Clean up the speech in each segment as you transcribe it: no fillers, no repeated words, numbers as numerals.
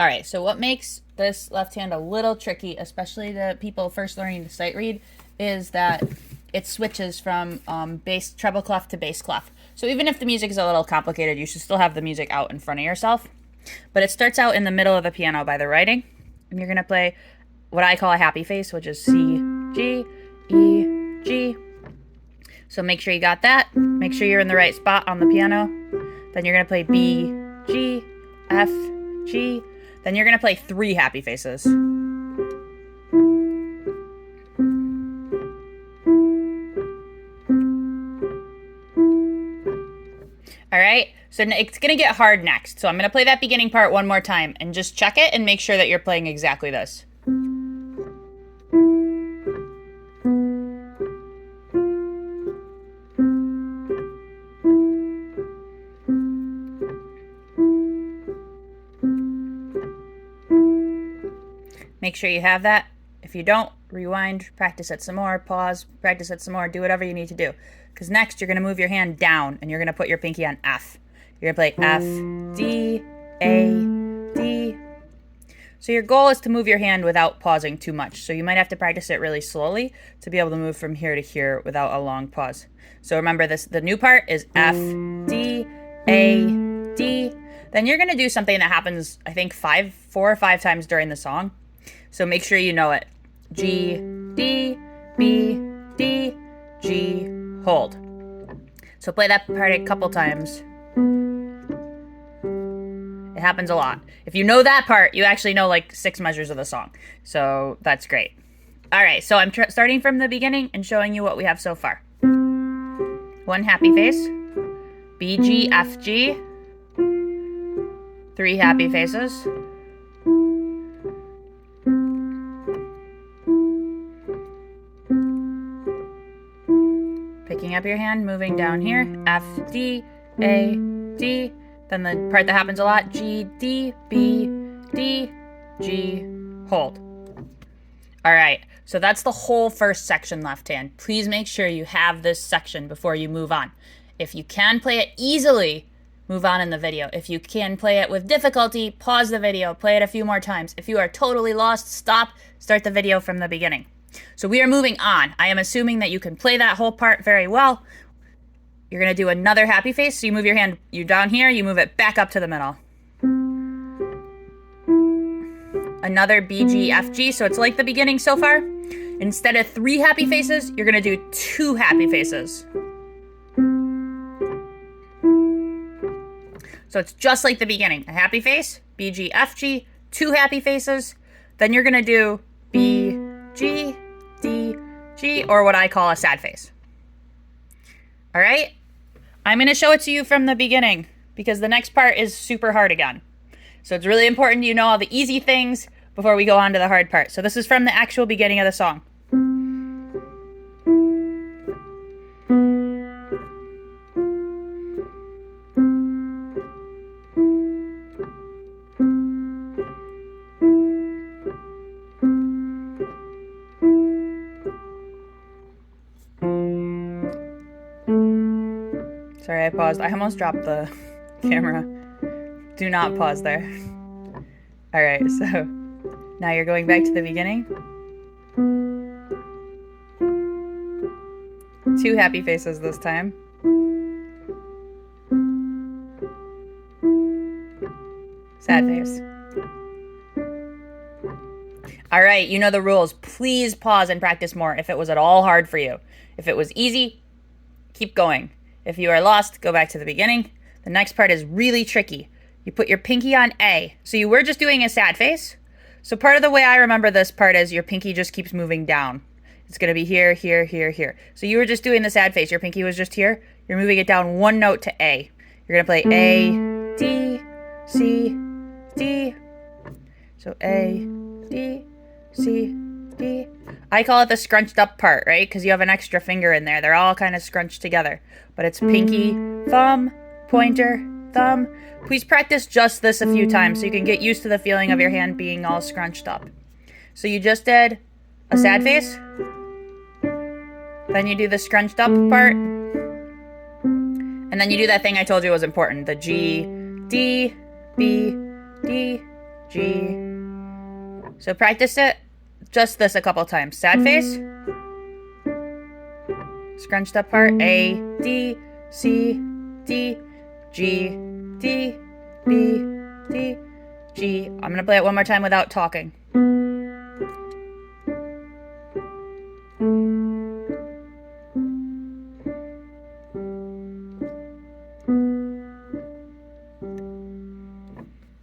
All right, so what makes this left hand a little tricky, especially to people first learning to sight read, is that it switches from bass treble clef to bass clef. So even if the music is a little complicated, you should still have the music out in front of yourself. But it starts out in the middle of the piano by the writing, and you're gonna play what I call a happy face, which is C, G, E, G. So make sure you got that. Make sure you're in the right spot on the piano. Then you're gonna play B, G, F, G. Then you're going to play 3 happy faces. All right, so it's going to get hard next. So I'm going to play that beginning part one more time and just check it and make sure that you're playing exactly this. Make sure you have that. If you don't, rewind, practice it some more, pause, practice it some more, do whatever you need to do. Because next, you're going to move your hand down, and you're going to put your pinky on F. You're going to play F, D, A, D. So your goal is to move your hand without pausing too much. So you might have to practice it really slowly to be able to move from here to here without a long pause. So remember this, the new part is F, D, A, D. Then you're going to do something that happens, I think, 4 or 5 times during the song. So make sure you know it. G, D, B, D, G, hold. So play that part a couple times. It happens a lot. If you know that part, you actually know like 6 measures of the song. So that's great. All right, so I'm starting from the beginning and showing you what we have so far. 1 happy face. B, G, F, G. 3 happy faces. Picking up your hand, moving down here, F, D, A, D. Then the part that happens a lot, G, D, B, D, G, hold. All right, so that's the whole first section left hand. Please make sure you have this section before you move on. If you can play it easily, move on in the video. If you can play it with difficulty, pause the video, play it a few more times. If you are totally lost, stop, start the video from the beginning. So we are moving on. I am assuming that you can play that whole part very well. You're going to do another happy face. So you move your hand, you down here, you move it back up to the middle. Another B, G, F, G. So it's like the beginning so far. Instead of 3 happy faces, you're going to do 2 happy faces. So it's just like the beginning. A happy face, B, G, F, G, 2 happy faces. Then you're going to do B, G, D, G, or what I call a sad face. All right? I'm going to show it to you from the beginning because the next part is super hard again. So it's really important you know all the easy things before we go on to the hard part. So this is from the actual beginning of the song. Sorry, I paused. I almost dropped the camera. Do not pause there. All right, so now you're going back to the beginning. 2 happy faces this time. Sad face. All right, you know the rules. Please pause and practice more if it was at all hard for you. If it was easy, keep going. If you are lost, go back to the beginning. The next part is really tricky. You put your pinky on A. So you were just doing a sad face. So part of the way I remember this part is your pinky just keeps moving down. It's going to be here, here, here, here. So you were just doing the sad face. Your pinky was just here. You're moving it down 1 note to A. You're going to play A, D, C, D. So A, D, C, D. I call it the scrunched up part, right? Because you have an extra finger in there. They're all kind of scrunched together. But it's pinky, thumb, pointer, thumb. Please practice just this a few times so you can get used to the feeling of your hand being all scrunched up. So you just did a sad face. Then you do the scrunched up part. And then you do that thing I told you was important. The G, D, B, D, G. So practice it, just this a couple times. Sad face. Scrunched up part. A, D, C, D, G, D, B, D, G. I'm going to play it one more time without talking.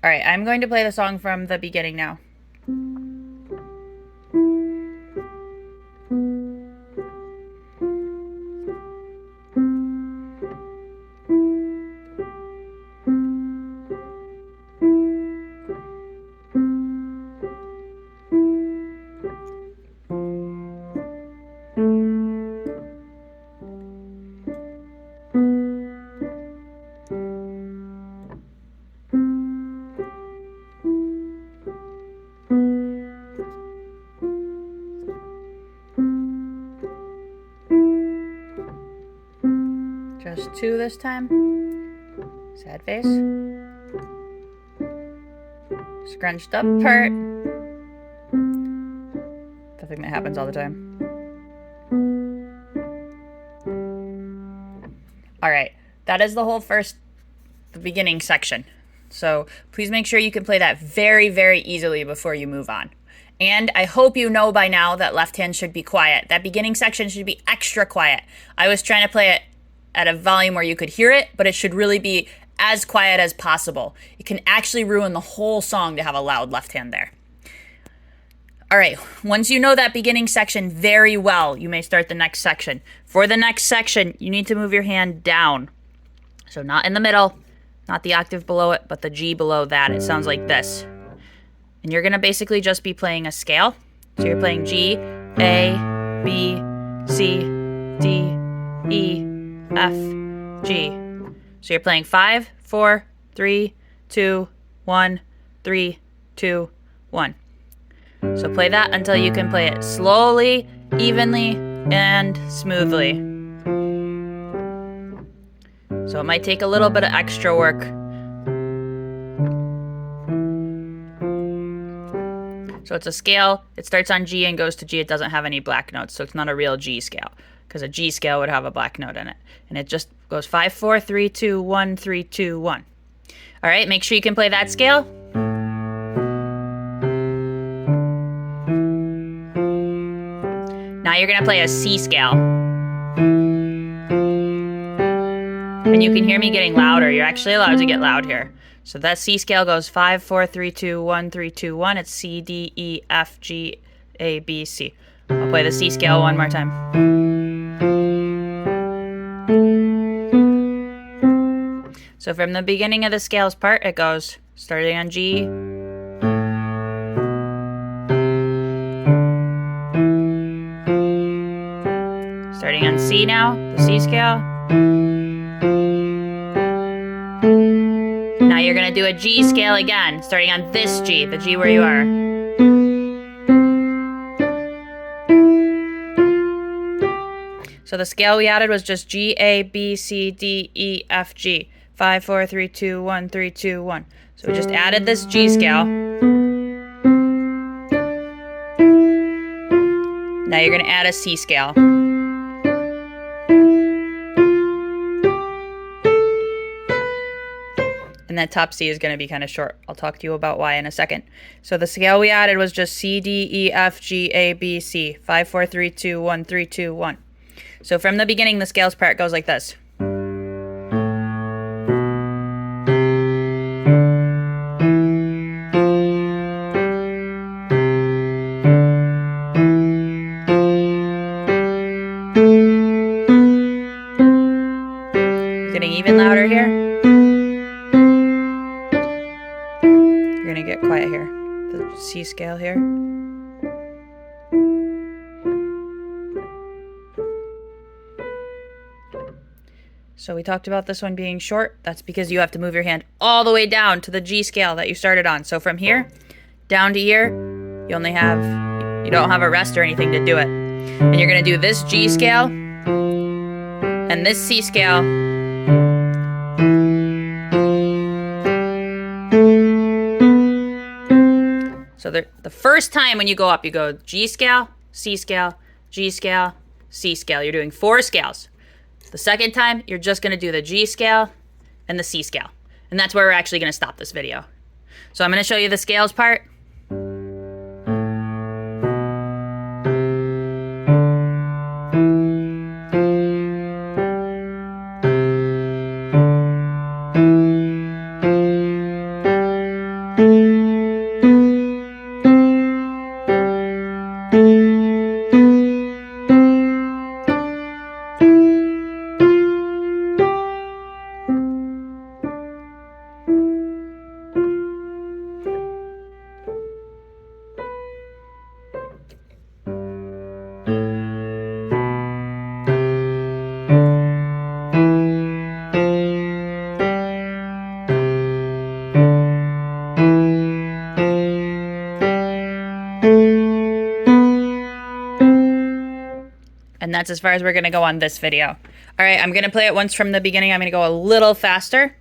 All right, I'm going to play the song from the beginning now. Just 2 this time. Sad face. Scrunched up part. The thing that happens all the time. Alright, that is the whole the beginning section. So please make sure you can play that very, very easily before you move on. And I hope you know by now that left hand should be quiet. That beginning section should be extra quiet. I was trying to play it at a volume where you could hear it, but it should really be as quiet as possible. It can actually ruin the whole song to have a loud left hand there. All right, once you know that beginning section very well, you may start the next section. For the next section, you need to move your hand down. So not in the middle, not the octave below it, but the G below that. It sounds like this. And you're gonna basically just be playing a scale. So you're playing G, A, B, C, D, E, F, G. So you're playing 5, 4, 3, 2, 1, 3, 2, 1. So play that until you can play it slowly, evenly, and smoothly. So it might take a little bit of extra work. So it's a scale. It starts on G and goes to G. It doesn't have any black notes, so it's not a real G scale, because a G scale would have a black note in it. And it just goes 5, 4, 3, 2, 1, 3, 2, 1. All right, make sure you can play that scale. Now you're gonna play a C scale. And you can hear me getting louder. You're actually allowed to get loud here. So that C scale goes 5, 4, 3, 2, 1, 3, 2, 1. It's C, D, E, F, G, A, B, C. I'll play the C scale one more time. So from the beginning of the scales part, it goes starting on G, starting on C now, the C scale. Now you're gonna do a G scale again, starting on this G, the G where you are. So the scale we added was just G, A, B, C, D, E, F, G. 5, 4, 3, 2, 1, 3, 2, 1. So we just added this G scale. Now you're gonna add a C scale. And that top C is going to be kind of short. I'll talk to you about why in a second. So the scale we added was just C, D, E, F, G, A, B, C. 5, 4, 3, 2, 1, 3, 2, 1. So from the beginning, the scales part goes like this. Getting even louder here. You're gonna get quiet here. The C scale here. So we talked about this one being short. That's because you have to move your hand all the way down to the G scale that you started on. So from here down to here, you don't have a rest or anything to do it. And you're gonna do this G scale and this C scale. So the first time when you go up, you go G scale, C scale, G scale, C scale. You're doing 4 scales. The second time, you're just going to do the G scale and the C scale. And that's where we're actually going to stop this video. So I'm going to show you the scales part. And that's as far as we're going to go on this video. All right, I'm going to play it once from the beginning. I'm going to go a little faster.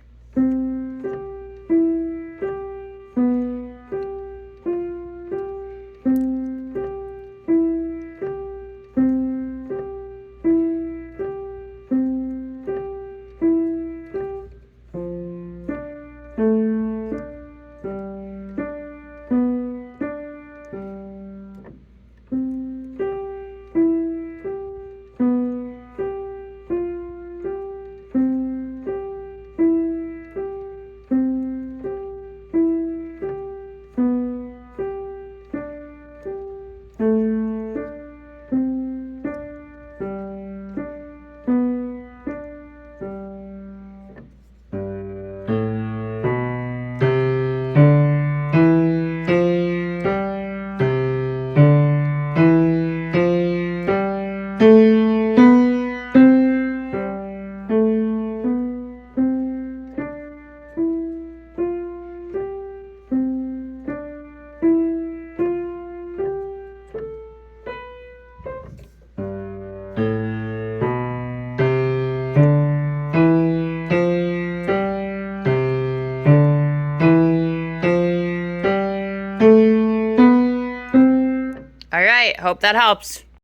All right, hope that helps.